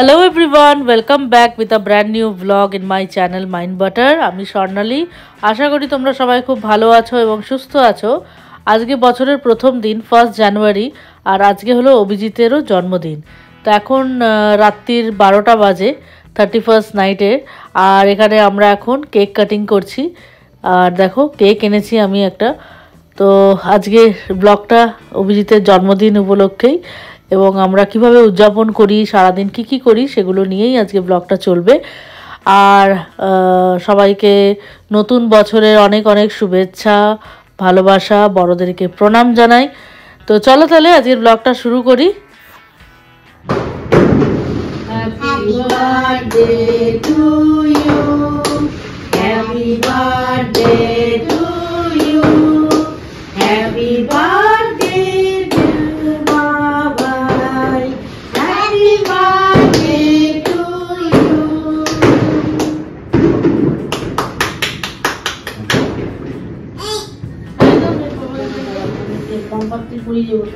Hello everyone, welcome back with a brand new vlog in my channel Mind Butter. আমি স্বর্ণালী। আশা করি তোমরা সবাই খুব ভালো আছো এবং সুস্থ আছো। আজকে বছরের প্রথম দিন 1 জানুয়ারি আর আজকে হলো অভিজিতেরও জন্মদিন। তো এখন রাত্রির 12টা বাজে 31st নাইটে আর এখানে আমরা এখন কেক কাটিং করছি। আর দেখো কেক এনেছি আমি একটা। তো আজকে ব্লগটা অভিজিতের জন্মদিন উপলক্ষেই এবং আমরা কিভাবে উদযাপন করি সারা দিন কি করি সেগুলো নিয়েই আজকে ব্লগটা চলবে। আর সবাইকে নতুন বছরের অনেক অনেক শুভেচ্ছা ভালোবাসা, বড়দেরকে প্রণাম জানাই। তো চলো তাহলে আজকের ব্লগটা শুরু করি। Happy birthday to you, happy birthday to you, happy birthday Puri যাবো।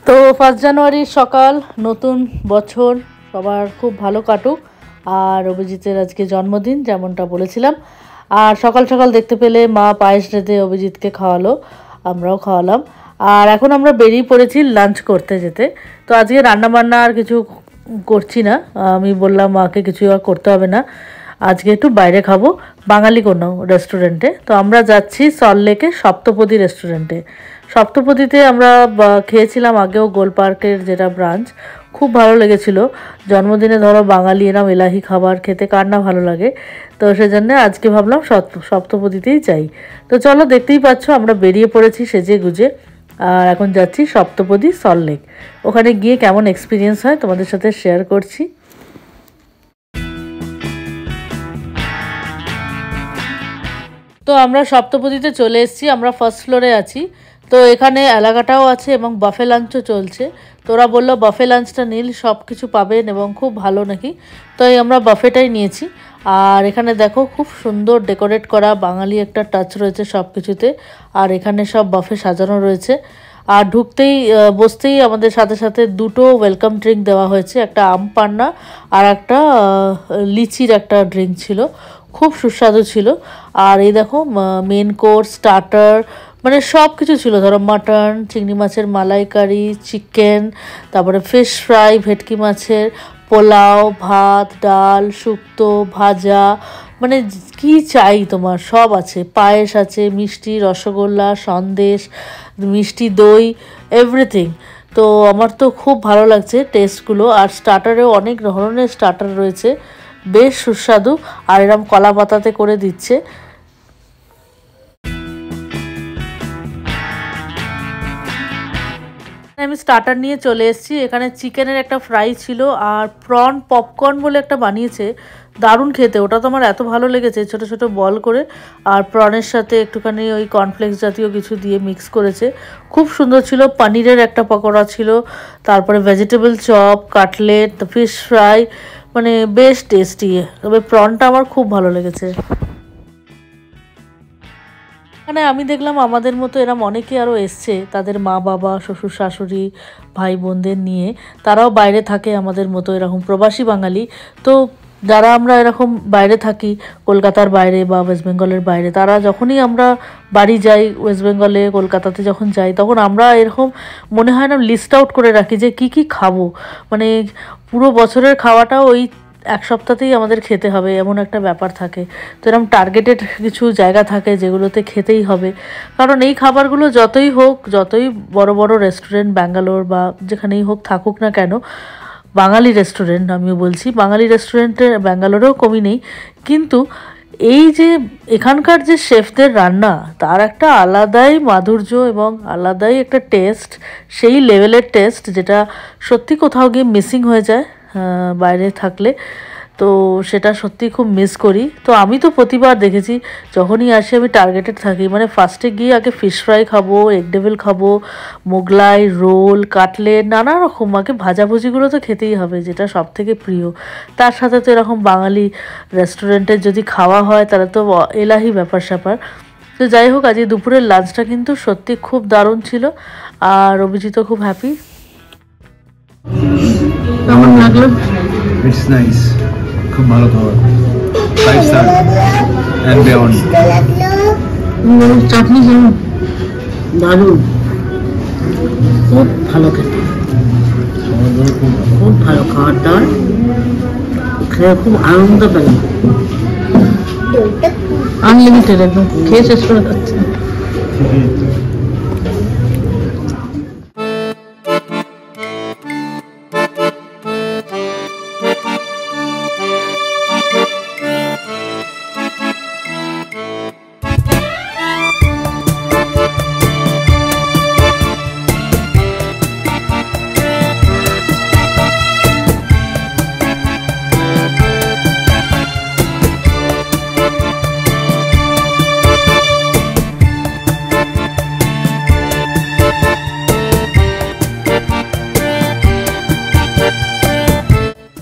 তো 1 জানুয়ারির সকাল, নতুন বছর সবার খুব ভালো কাটুক। আর অভিজিতের আজকে জন্মদিন যেমনটা বলেছিলাম। আর সকাল সকাল দেখতে পেলে মা পায়েস রেঁধে অভিজিৎকে খাওয়ালো, আমরাও খাওয়ালাম। আর এখন আমরা বেরিয়ে পড়েছি লাঞ্চ করতে যেতে। তো আজকে রান্নাবান্না আর কিছু করছি না, আমি বললাম মাকে কিছু আর করতে হবে না, আজকে একটু বাইরে খাবো বাঙালি কোনো রেস্টুরেন্টে। তো আমরা যাচ্ছি সল্টলেকে সপ্তপদী রেস্টুরেন্টে। সপ্তপদীতে আমরা খেয়েছিলাম আগেও, গোল পার্কের যেটা ব্রাঞ্চ, খুব ভালো লেগেছিল। জন্মদিনে ধরো বাঙালি এরম এলাহি খাবার খেতে কার না ভালো লাগে। তো সেজন্য আজকে ভাবলাম সপ্তপদীতেই যাই। তো চলো, দেখতেই পাচ্ছ আমরা বেরিয়ে পড়েছি সেজে গুজে আর এখন যাচ্ছি সপ্তপদী সল্টলেক। ওখানে গিয়ে কেমন এক্সপিরিয়েন্স হয় তোমাদের সাথে শেয়ার করছি। তো আমরা সপ্তপদীতে চলে এসেছি, আমরা ফার্স্ট ফ্লোরে আছি। তো এখানে এলাকাটাও আছে এবং বাফে লাঞ্চও চলছে। তো ওরা বললো বাফে লাঞ্চটা নীল সব কিছু পাবেন এবং খুব ভালো নাকি। তো আমরা বাফেটাই নিয়েছি। আর এখানে দেখো খুব সুন্দর ডেকোরেট করা, বাঙালি একটা টাচ রয়েছে সব কিছুতে। আর এখানে সব বাফে সাজানো রয়েছে। আর ঢুকতেই বসতেই আমাদের সাথে সাথে দুটো ওয়েলকাম ড্রিঙ্ক দেওয়া হয়েছে, একটা আম পান্না আর একটা লিচির একটা ড্রিঙ্ক ছিল, খুব সুস্বাদু ছিল। আর এই দেখো মেন কোর্স, স্টার্টার, মানে সব কিছু ছিল। ধরো মাটন, চিংড়ি মাছের মালাইকারি, চিকেন, তারপরে ফিশ ফ্রাই, ভেটকি মাছের পোলাও, ভাত, ডাল, শুক্তো, ভাজা, মানে কি চাই তোমার সব আছে। পায়েস আছে, মিষ্টি, রসগোল্লা, সন্দেশ, মিষ্টি দই, এভরিথিং। তো আমার তো খুব ভালো লাগছে টেস্টগুলো। আর স্টার্টারেও অনেক ধরনের স্টার্টার রয়েছে, বেশ সুস্বাদু। আর এরম কলা পাতাতে করে দিচ্ছে। আমি স্টার্টার নিয়ে চলে এসেছি। এখানে চিকেনের একটা ফ্রাই ছিল আর প্রন পপকর্ন বলে একটা বানিয়েছে, দারুণ খেতে। ওটা তো আমার এত ভালো লেগেছে, ছোট ছোট বল করে। আর প্রনের সাথে একটুখানি ওই কর্নফ্লেক্স জাতীয় কিছু দিয়ে মিক্স করেছে, খুব সুন্দর ছিল। পনিরের একটা পকোড়া ছিল, তারপরে vegetable chop, cutlet, fish fry, মানে বেশ টেস্টি। তবে প্রনটা আমার খুব ভালো লেগেছে। মানে আমি দেখলাম আমাদের মতো এরম অনেকে আরও এসছে, তাদের মা বাবা, শ্বশুর শাশুড়ি, ভাই বোনদের নিয়ে। তারাও বাইরে থাকে আমাদের মতো, এরকম প্রবাসী বাঙালি। তো যারা আমরা এরকম বাইরে থাকি, কলকাতার বাইরে বা ওয়েস্ট বেঙ্গলের বাইরে, তারা যখনই আমরা বাড়ি যাই ওয়েস্ট বেঙ্গলে, কলকাতাতে যখন যাই, তখন আমরা এরকম মনে হয় না লিস্ট আউট করে রাখি যে কি কি খাবো। মানে পুরো বছরের খাওয়াটাও ওই এক সপ্তাহতেই আমাদের খেতে হবে, এমন একটা ব্যাপার থাকে। তো এরকম টার্গেটেড কিছু জায়গা থাকে যেগুলোতে খেতেই হবে। কারণ এই খাবারগুলো যতই হোক, যতই বড় বড় রেস্টুরেন্ট ব্যাঙ্গালোর বা যেখানেই হোক থাকুক না কেন, বাঙালি রেস্টুরেন্ট, আমিও বলছি বাঙালি রেস্টুরেন্টে ব্যাঙ্গালোরেও কমই নেই, কিন্তু এই যে এখানকার যে শেফদের রান্না তার একটা আলাদাই মাধুর্য এবং আলাদাই একটা টেস্ট, সেই লেভেলের টেস্ট যেটা সত্যি কোথাও গিয়ে মিসিং হয়ে যায় বাইরে থাকলে। তো সেটা সত্যি খুব মিস করি। তো আমি তো প্রতিবার দেখেছি যখনই আসি আমি টার্গেটেড থাকি, মানে ফার্স্টে গিয়ে আগে ফিশ ফ্রাই খাবো, এগ ডেভিল খাবো, মোগলাই, রোল, কাটলেট, নানা রকম আগে ভাজাভুজিগুলো তো খেতেই হবে, যেটা সব থেকে প্রিয়। তার সাথে তো এরকম বাঙালি রেস্টুরেন্টের যদি খাওয়া হয় তাহলে তো এলাহি ব্যাপার স্যাপার। তো যাই হোক, আজকে দুপুরের লাঞ্চটা কিন্তু সত্যি খুব দারুণ ছিল, আর অভিজিৎও খুব হ্যাপি। কেমন লাগলো? ইটস নাইস, খুব ভালো খাবার, 5 স্টার এন্ড বিয়ন্ড। চাটনি কেমন? দারুণ, খুব ভালো খেতে, খুব ভালো খাবার দাবার খেয়ে খুব আনন্দ পেলাম। আনলিমিটেড একদম, খেয়ে শেষ করে যাচ্ছে।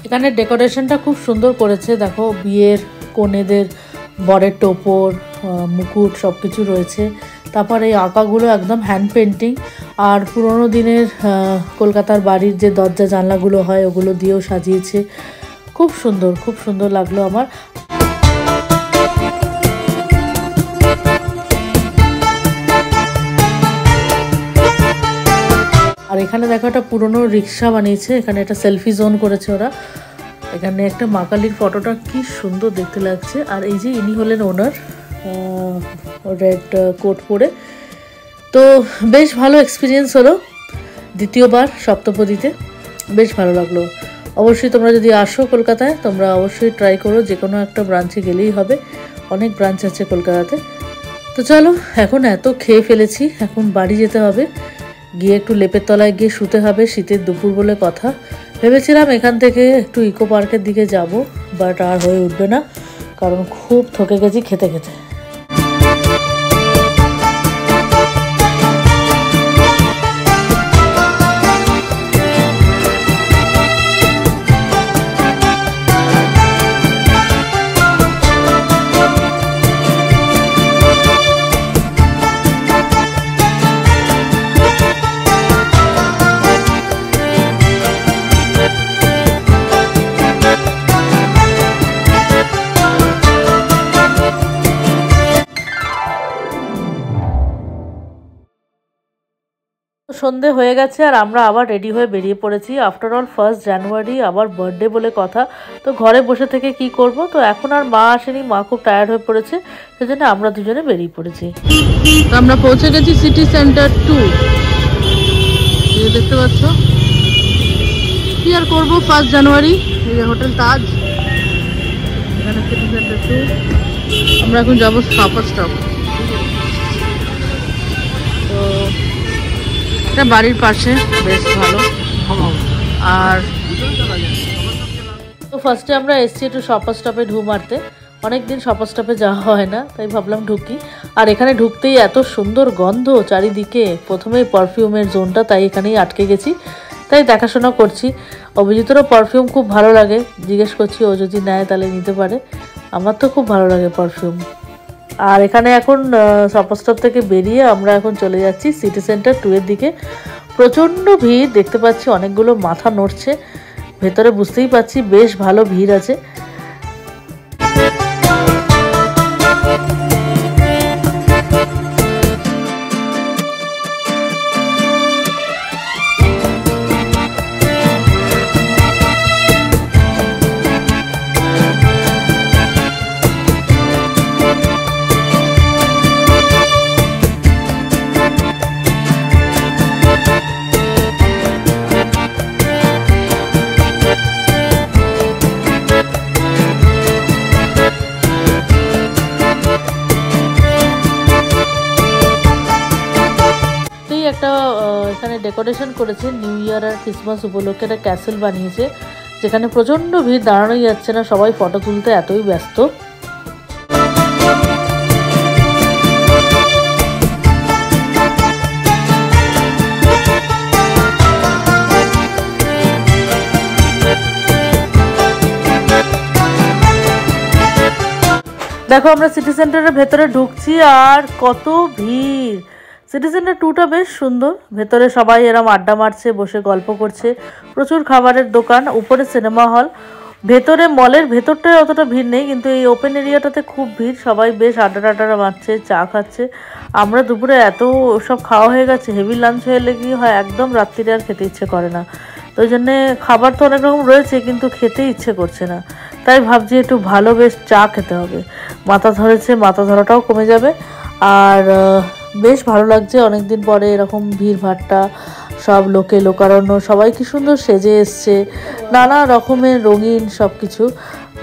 এখানে ডেকোরেশনটা খুব সুন্দর করেছে, দেখো বিয়ের কনেদের বরের টোপর, মুকুট সব কিছু রয়েছে। তারপর এই আঁকাগুলো একদম হ্যান্ড পেন্টিং, আর পুরোনো দিনের কলকাতার বাড়ির যে দরজা জানলাগুলো হয় ওগুলো দিয়েও সাজিয়েছে। খুব সুন্দর, খুব সুন্দর লাগলো আমার। আর এখানে দেখো একটা পুরনো রিক্সা বানিয়েছে, এখানে একটা সেলফি জোন করেছে ওরা। এখানে একটা মা কালীর ফটোটা কি সুন্দর দেখতে লাগছে। আর এই যে ইনি হলেন ওনার, রেড কোট পরে। তো বেশ ভালো এক্সপিরিয়েন্স হলো দ্বিতীয়বার সপ্তপদীতে, বেশ ভালো লাগলো। অবশ্যই তোমরা যদি আসো কলকাতায়, তোমরা অবশ্যই ট্রাই করো, যে কোনো একটা ব্রাঞ্চে গেলেই হবে, অনেক ব্রাঞ্চ আছে কলকাতাতে। তো চলো, এখন এত খেয়ে ফেলেছি, এখন বাড়ি যেতে হবে, গিয়ে একটু লেপের তলায় গিয়ে শুতে হবে। শীতের দুপুর বলে কথা, ভেবেছিলাম এখান থেকে একটু ইকো পার্কের দিকে যাব, বাট আর হয়ে উঠবে না, কারণ খুব থকে গেছি খেতে খেতে। সন্ধে হয়ে গেছে আর আমরা আবার রেডি হয়ে বেরিয়ে পড়েছি। আফটার অল 1 জানুয়ারি, আবার বার্থডে বলে কথা, তো ঘরে বসে থেকে কি করব। তো এখন আর মা আসেনি, মা খুব টায়ার্ড হয়ে পড়েছে, সেজন্য আমরা দুজনে বেরিয়ে পড়েছি। তো আমরা পৌঁছে গেছি সিটি সেন্টার 2, দেখতে পাচ্ছ। কি আর করবো, 1 জানুয়ারি, এই যে হোটেল তাজ, এখানে সিটি সেন্টার 2। আমরা এখন যাবো শপার স্টপ। তো এটা বাড়ির পাশে, বেশ ভালো। আর তো ফার্স্টে আমরা এসছি একটু শপার স্টপে ঢু মারতে, অনেকদিন শপার স্টপে যাওয়া হয় না, তাই ভাবলাম ঢুকি। আর এখানে ঢুকতেই এত সুন্দর গন্ধ চারিদিকে, প্রথমেই পারফিউমের জোনটা, তাই এখানেই আটকে গেছি, তাই দেখাশোনা করছি। অভিজিতেরও পারফিউম খুব ভালো লাগে, জিজ্ঞেস করছি ও যদি নেয় তাহলে নিতে পারে। আমার তো খুব ভালো লাগে পারফিউম। আর এখানে এখন শপার স্টপ থেকে বেরিয়ে আমরা এখন চলে যাচ্ছি সিটি সেন্টার 2 এর দিকে। প্রচণ্ড ভিড় দেখতে পাচ্ছি, অনেকগুলো মাথা নড়ছে ভেতরে, বুঝতেই পাচ্ছি বেশ ভালো ভিড় আছে। ডেকোরেশন করেছে নিউ ইয়ার আর ক্রিসমাস উপলক্ষে, একটা ক্যাসেল বানিয়েছে যেখানে প্রচণ্ড ভিড়, দাঁড়ানোই যাচ্ছে না, সবাই ফটো তুলতে এতই ব্যস্ত। দেখো আমরা সিটি সেন্টারের ভেতরে ঢুকছি আর কত ভিড়। সিটি সেন্টার 2টা বেশ সুন্দর, ভেতরে সবাই এরম আড্ডা মারছে, বসে গল্প করছে, প্রচুর খাবারের দোকান, উপরে সিনেমা হল। ভেতরে মলের ভেতরটায় অতটা ভিড় নেই, কিন্তু এই ওপেন এরিয়াটাতে খুব ভিড়, সবাই বেশ আড্ডা মারছে, চা খাচ্ছে। আমরা দুপুরে এত সব খাওয়া হয়ে গেছে, হেভি লাঞ্চ হয়ে কি হয় একদম রাত্রিরে আর খেতে ইচ্ছে করে না। তো ওই জন্যে খাবার তো অনেক রকম রয়েছে কিন্তু খেতে ইচ্ছে করছে না, তাই ভাবছি একটু ভালো বেশ চা খেতে হবে। মাথা ধরেছে, মাথা ধরাটাও কমে যাবে। আর বেশ ভালো লাগছে অনেকদিন পরে এরকম ভিড় ভাট্টা, সব লোকে লোকারণ্য, সবাই কি সুন্দর সেজে এসছে, নানা রকমের রঙিন সব কিছু,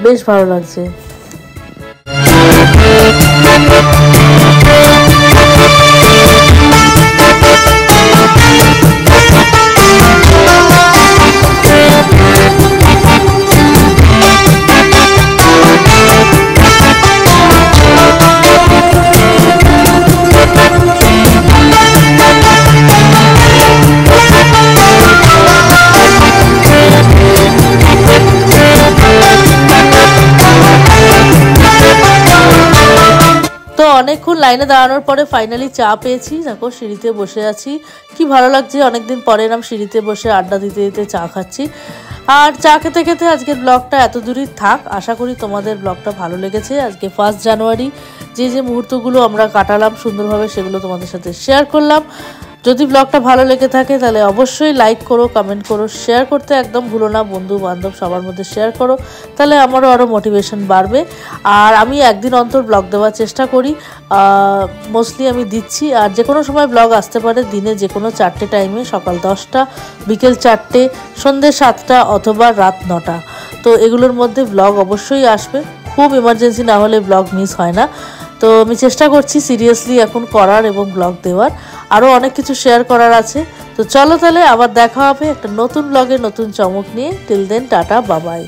বেশ ভালো লাগছে। তো অনেকক্ষণ লাইনে দাঁড়ানোর পরে ফাইনালি চা পেয়েছি। দেখো সিঁড়িতে বসে আছি, কি ভালো লাগছে, অনেকদিন পরে এরকম সিঁড়িতে বসে আড্ডা দিতে দিতে চা খাচ্ছি। আর চা খেতে খেতে আজকের ব্লগটা এত দূরই থাক। আশা করি তোমাদের ব্লগটা ভালো লেগেছে। আজকে 1 জানুয়ারি যে মুহূর্তগুলো আমরা কাটালাম সুন্দরভাবে, সেগুলো তোমাদের সাথে শেয়ার করলাম। যদি ব্লগটা ভালো লেগে থাকে তাহলে অবশ্যই লাইক করো, কমেন্ট করো, শেয়ার করতে একদম ভুলো না, বন্ধু বান্ধব সবার মধ্যে শেয়ার করো, তাহলে আমারও আরও মোটিভেশন বাড়বে। আর আমি একদিন অন্তর ব্লগ দেওয়ার চেষ্টা করি, মোস্টলি আমি দিচ্ছি। আর যে কোনো সময় ব্লগ আসতে পারে, দিনে যে কোনো 4টে টাইমে, সকাল 10টা, বিকেল 4টে, সন্ধ্যে 7টা অথবা রাত 9টা। তো এগুলোর মধ্যে ব্লগ অবশ্যই আসবে, খুব ইমার্জেন্সি না হলে ব্লগ মিস হয় না। তো আমি চেষ্টা করছি সিরিয়াসলি এখন করার এবং ব্লগ দেওয়ার, আরও অনেক কিছু শেয়ার করার আছে। তো চলো তাহলে আবার দেখা হবে একটা নতুন ব্লগে নতুন চমক নিয়ে। টিল দেন টাটা, বাবাই।